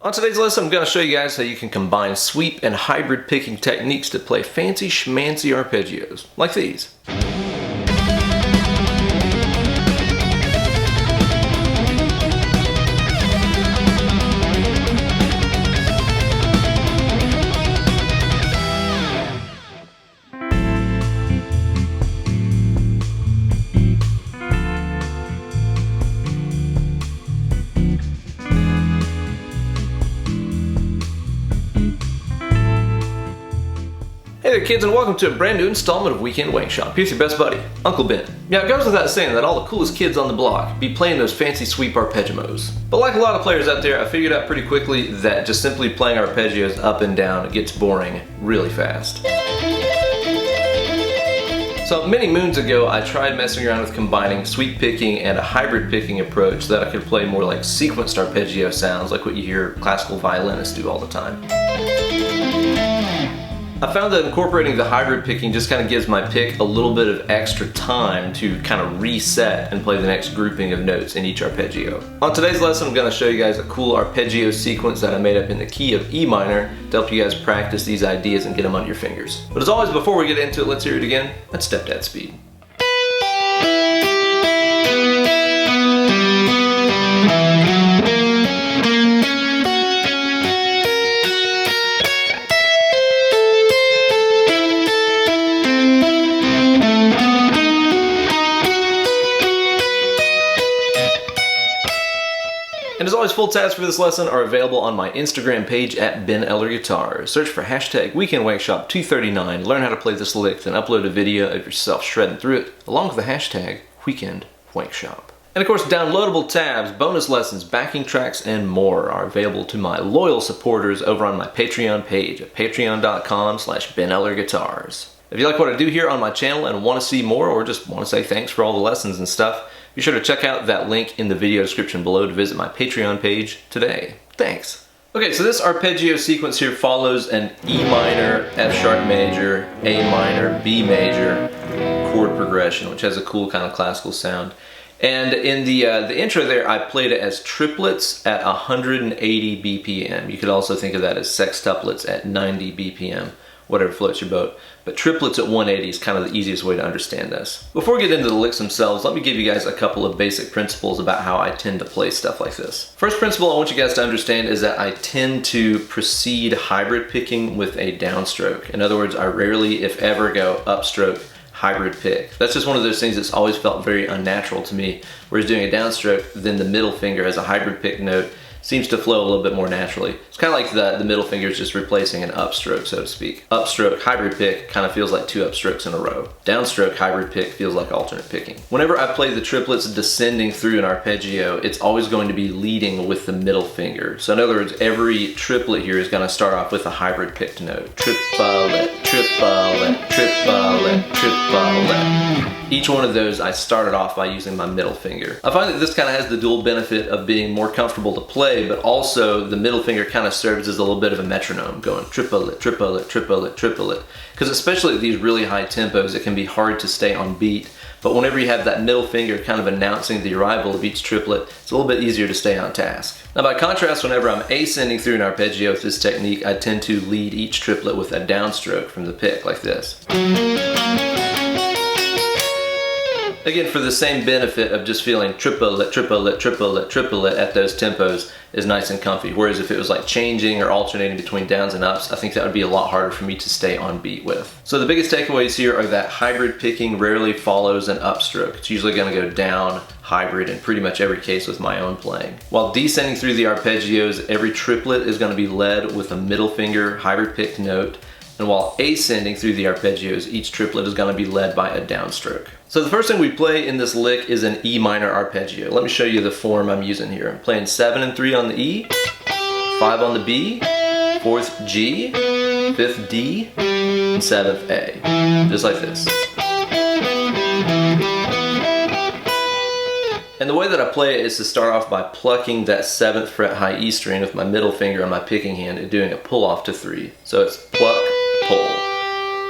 On today's lesson, I'm going to show you guys how you can combine sweep and hybrid picking techniques to play fancy schmancy arpeggios, like these. Hey there kids, and welcome to a brand new installment of Weekend Wankshop. Here's your best buddy, Uncle Ben. Now it goes without saying that all the coolest kids on the block be playing those fancy sweep arpeggios. But like a lot of players out there, I figured out pretty quickly that just simply playing arpeggios up and down gets boring really fast. So many moons ago, I tried messing around with combining sweep picking and a hybrid picking approach so that I could play more like sequenced arpeggio sounds like what you hear classical violinists do all the time. I found that incorporating the hybrid picking just kind of gives my pick a little bit of extra time to kind of reset and play the next grouping of notes in each arpeggio. On today's lesson, I'm going to show you guys a cool arpeggio sequence that I made up in the key of E minor to help you guys practice these ideas and get them on your fingers. But as always, before we get into it, let's hear it again at stepdad speed. And as always, full tabs for this lesson are available on my Instagram page at Ben Eller Guitar. Search for hashtag Weekend Wankshop 239, learn how to play this lick, then upload a video of yourself shredding through it, along with the hashtag Weekend Wankshop. And of course, downloadable tabs, bonus lessons, backing tracks, and more are available to my loyal supporters over on my Patreon page at patreon.com/BenEllerGuitars. If you like what I do here on my channel and want to see more, or just want to say thanks for all the lessons and stuff, be sure to check out that link in the video description below to visit my Patreon page today. Thanks. Okay, so this arpeggio sequence here follows an E minor, F sharp major, A minor, B major chord progression, which has a cool kind of classical sound. And in the intro there, I played it as triplets at 180 BPM. You could also think of that as sextuplets at 90 BPM. Whatever floats your boat. But triplets at 180 is kind of the easiest way to understand this. Before we get into the licks themselves, let me give you guys a couple of basic principles about how I tend to play stuff like this. First principle I want you guys to understand is that I tend to precede hybrid picking with a downstroke. In other words, I rarely, if ever, go upstroke, hybrid pick. That's just one of those things that's always felt very unnatural to me. Whereas doing a downstroke, then the middle finger as a hybrid pick note seems to flow a little bit more naturally. It's kind of like the middle finger is just replacing an upstroke, so to speak. Upstroke, hybrid pick kind of feels like two upstrokes in a row. Downstroke, hybrid pick feels like alternate picking. Whenever I play the triplets descending through an arpeggio, it's always going to be leading with the middle finger. So in other words, every triplet here is going to start off with a hybrid picked note. Triplet, triplet, triplet, triplet. Each one of those I started off by using my middle finger. I find that this kind of has the dual benefit of being more comfortable to play, but also the middle finger kind of serves as a little bit of a metronome, going triplet, triplet, triplet, triplet. Because especially at these really high tempos, it can be hard to stay on beat. But whenever you have that middle finger kind of announcing the arrival of each triplet, it's a little bit easier to stay on task. Now by contrast, whenever I'm ascending through an arpeggio with this technique, I tend to lead each triplet with a downstroke from the pick, like this. Again, for the same benefit of just feeling triplet, triplet, triplet, triplet at those tempos is nice and comfy. Whereas if it was like changing or alternating between downs and ups, I think that would be a lot harder for me to stay on beat with. So the biggest takeaways here are that hybrid picking rarely follows an upstroke. It's usually going to go down, hybrid, in pretty much every case with my own playing. While descending through the arpeggios, every triplet is going to be led with a middle finger hybrid picked note. And while ascending through the arpeggios, each triplet is going to be led by a downstroke. So the first thing we play in this lick is an E minor arpeggio. Let me show you the form I'm using here. I'm playing 7 and 3 on the E, 5 on the B, 4th G, 5th D, and 7th A. Just like this. And the way that I play it is to start off by plucking that 7th fret high E string with my middle finger on my picking hand and doing a pull off to 3. So it's pluck, pull.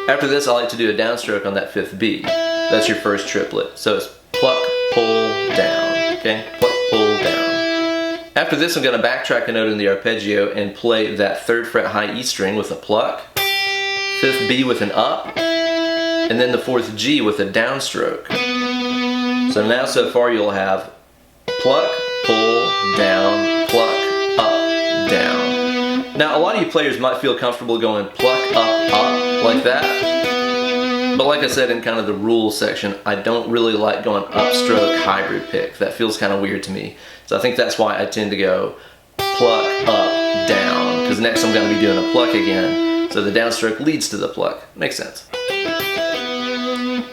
After this, I like to do a downstroke on that 5th B. That's your first triplet. So it's pluck, pull, down. Okay? Pluck, pull, down. After this, I'm going to backtrack a note in the arpeggio and play that 3rd fret high E string with a pluck, 5th B with an up, and then the 4th G with a downstroke. So now so far you'll have pluck, pull, down, pluck, up, down. Now a lot of you players might feel comfortable going pluck, up, like that. But like I said in kind of the rules section, I don't really like going upstroke hybrid pick. That feels kind of weird to me. So I think that's why I tend to go pluck, up, down. Because next I'm going to be doing a pluck again. So the downstroke leads to the pluck. Makes sense.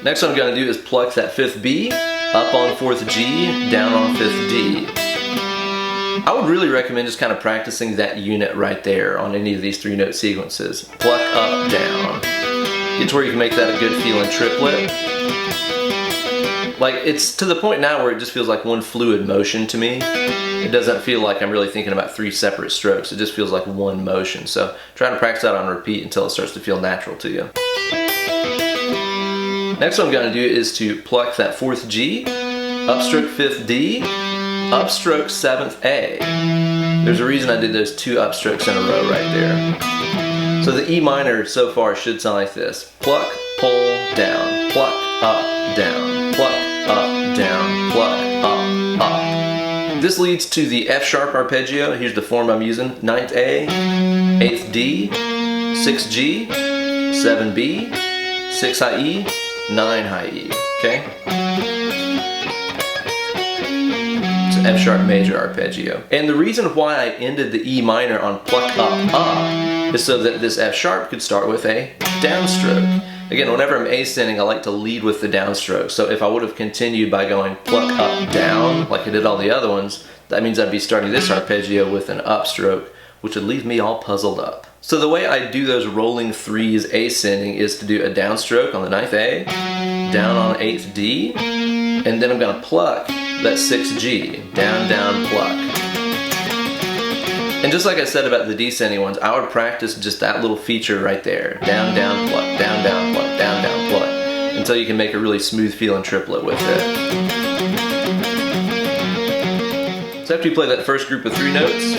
Next what I'm going to do is pluck that 5th B, up on 4th G, down on 5th D. I would really recommend just kind of practicing that unit right there on any of these 3-note sequences. Pluck, up, down. Get to where you can make that a good feeling triplet. Like, it's to the point now where it just feels like one fluid motion to me. It doesn't feel like I'm really thinking about 3 separate strokes. It just feels like one motion. So try to practice that on repeat until it starts to feel natural to you. Next what I'm going to do is to pluck that 4th G, upstroke 5th D, upstroke 7th A. There's a reason I did those 2 upstrokes in a row right there. So the E minor so far should sound like this. Pluck, pull, down, pluck, up, down, pluck, up, down, pluck, up, up. This leads to the F sharp arpeggio. Here's the form I'm using. 9th A, 8th D, 6th G, 7 B, 6 high E, 9 high E. Okay? It's F sharp major arpeggio. And the reason why I ended the E minor on pluck, up, up is so that this F sharp could start with a downstroke. Again, whenever I'm ascending, I like to lead with the downstroke. So if I would have continued by going pluck, up, down, like I did all the other ones, that means I'd be starting this arpeggio with an upstroke, which would leave me all puzzled up. So the way I do those rolling 3s ascending is to do a downstroke on the 9th A, down on 8th D, and then I'm going to pluck that 6th G, down, down, pluck. And just like I said about the descending ones, I would practice just that little feature right there. Down, down, pluck, down, down, pluck, down, down, pluck, until you can make a really smooth feeling triplet with it. So after you play that first group of 3 notes,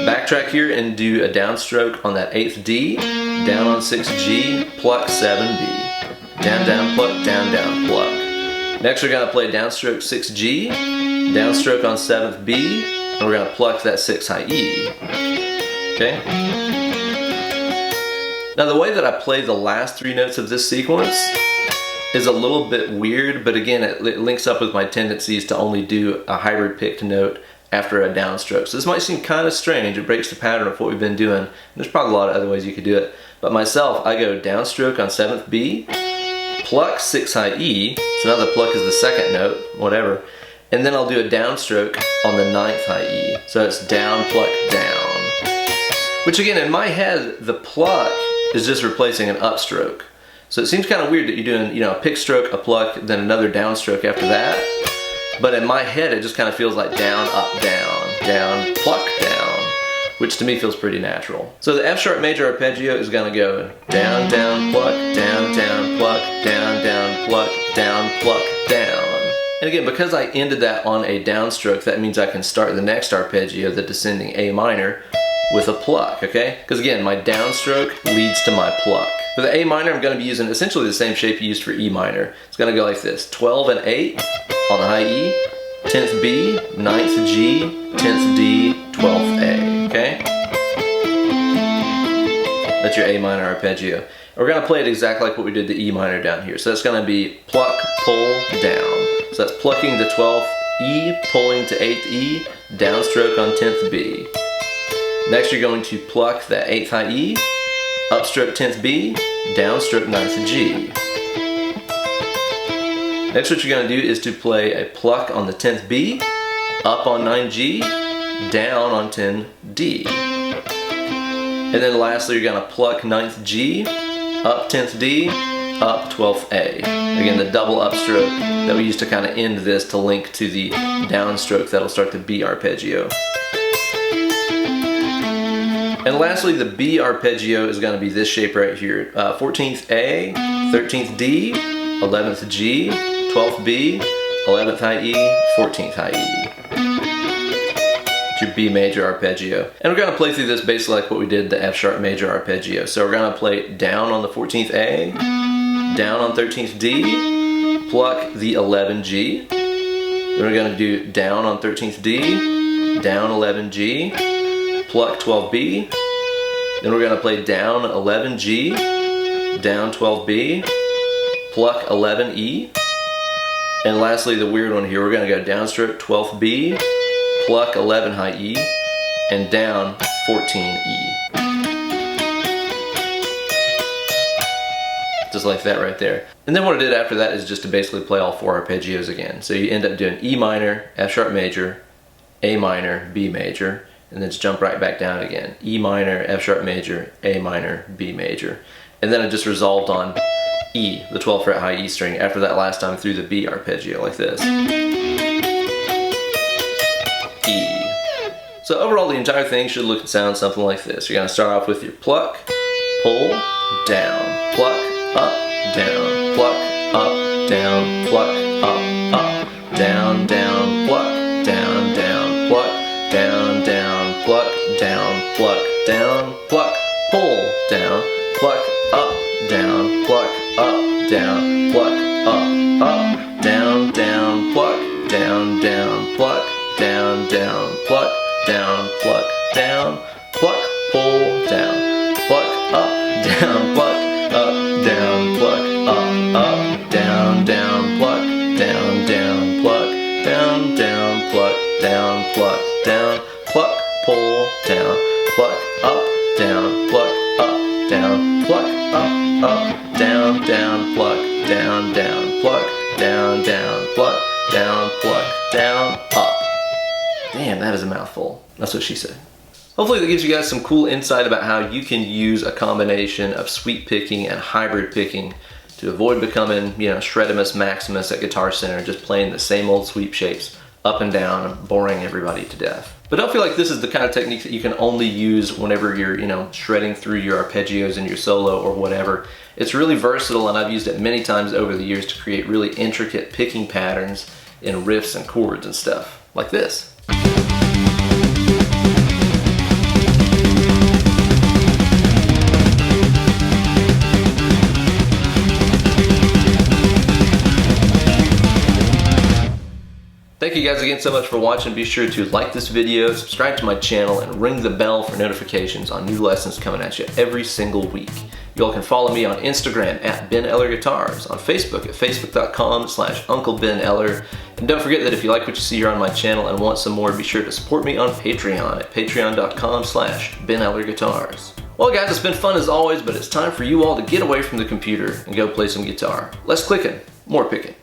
backtrack here and do a downstroke on that 8th D, down on 6th G, pluck 7B. Down, down, pluck, down, down, pluck. Next we're going to play downstroke 6th G, downstroke on 7th B, and we're going to pluck that 6 high E. Okay? Now the way that I play the last 3 notes of this sequence is a little bit weird, but again it links up with my tendencies to only do a hybrid picked note after a downstroke. So this might seem kind of strange. It breaks the pattern of what we've been doing. There's probably a lot of other ways you could do it. But myself, I go downstroke on 7th B, pluck 6 high E, so now the pluck is the 2nd note, whatever, and then I'll do a downstroke on the 9th high E. So it's down, pluck, down. Which again, in my head, the pluck is just replacing an upstroke. So it seems kind of weird that you're doing, you know, a pick stroke, a pluck, then another downstroke after that. But in my head, it just kind of feels like down, up, down, pluck, down, which to me feels pretty natural. So the F sharp major arpeggio is going to go down, down, pluck, down, down, pluck, down, down, pluck, down, pluck, down. And again, because I ended that on a downstroke, that means I can start the next arpeggio, the descending A minor, with a pluck, okay? Because again, my downstroke leads to my pluck. For the A minor, I'm going to be using essentially the same shape you used for E minor. It's going to go like this: 12 and 8 on the high E, 10th B, 9th G, 10th D, 12th A, okay? That's your A minor arpeggio. We're going to play it exactly like what we did the E minor down here. So that's going to be pluck, pull, down. So that's plucking the 12th E, pulling to 8th E, downstroke on 10th B. Next you're going to pluck that 8th high E, upstroke 10th B, downstroke 9th G. Next what you're going to do is to play a pluck on the 10th B, up on 9G, down on 10D. And then lastly you're going to pluck 9th G, up 10th D, up 12th A. Again, the double upstroke that we used to kind of end this to link to the downstroke that'll start the B arpeggio. And lastly, the B arpeggio is going to be this shape right here. 14th A, 13th D, 11th G, 12th B, 11th high E, 14th high E. It's your B major arpeggio. And we're gonna play through this basically like what we did the F sharp major arpeggio. So we're gonna play down on the 14th A, down on 13th D, pluck the 11 G. Then we're gonna do down on 13th D, down 11 G, pluck 12 B. Then we're gonna play down 11 G, down 12 B, pluck 11 E. And lastly, the weird one here, we're gonna go downstroke 12th B, pluck 11 high E, and down 14 E. Just like that right there. And then what I did after that is just to basically play all 4 arpeggios again. So you end up doing E minor, F sharp major, A minor, B major, and then just jump right back down again. E minor, F sharp major, A minor, B major. And then I just resolved on E, the 12th fret high E string, after that last time through the B arpeggio like this. E. So overall the entire thing should look and sound something like this. You're gonna start off with your pluck, pull, down, pluck, up, down, pluck, up, down, pluck, up, down, down, pluck, down, down, pluck, down, down, pluck, down, pluck, down, pluck, pull, down, pluck, up, down, pluck, up, down, pluck, up, down, down, pluck, down, down, pluck, down, down, pluck, down, pluck, down, pluck, pull, down, pluck, up, down, pluck, up, down, pluck, up, down, down, pluck, down, down, pluck, down, down, pluck, down, pluck, down, pluck, pull, down, pluck, up, down, pluck, up, down, pluck, up, down, down, pluck, down, down, pluck, down, down, pluck, down, pluck, down, up. Damn, that is a mouthful. That's what she said. Hopefully that gives you guys some cool insight about how you can use a combination of sweep picking and hybrid picking to avoid becoming, Shreddimus Maximus at Guitar Center, just playing the same old sweep shapes up and down and boring everybody to death. But don't feel like this is the kind of technique that you can only use whenever you're, shredding through your arpeggios in your solo or whatever. It's really versatile, and I've used it many times over the years to create really intricate picking patterns in riffs and chords and stuff, like this. Thank you guys again so much for watching. Be sure to like this video, subscribe to my channel, and ring the bell for notifications on new lessons coming at you every single week. You all can follow me on Instagram at Ben Eller Guitars, on Facebook at facebook.com/UncleBenEller. And don't forget that if you like what you see here on my channel and want some more, be sure to support me on Patreon at patreon.com/BenEllerGuitars. Well guys, it's been fun as always, but it's time for you all to get away from the computer and go play some guitar. Less clicking, more picking.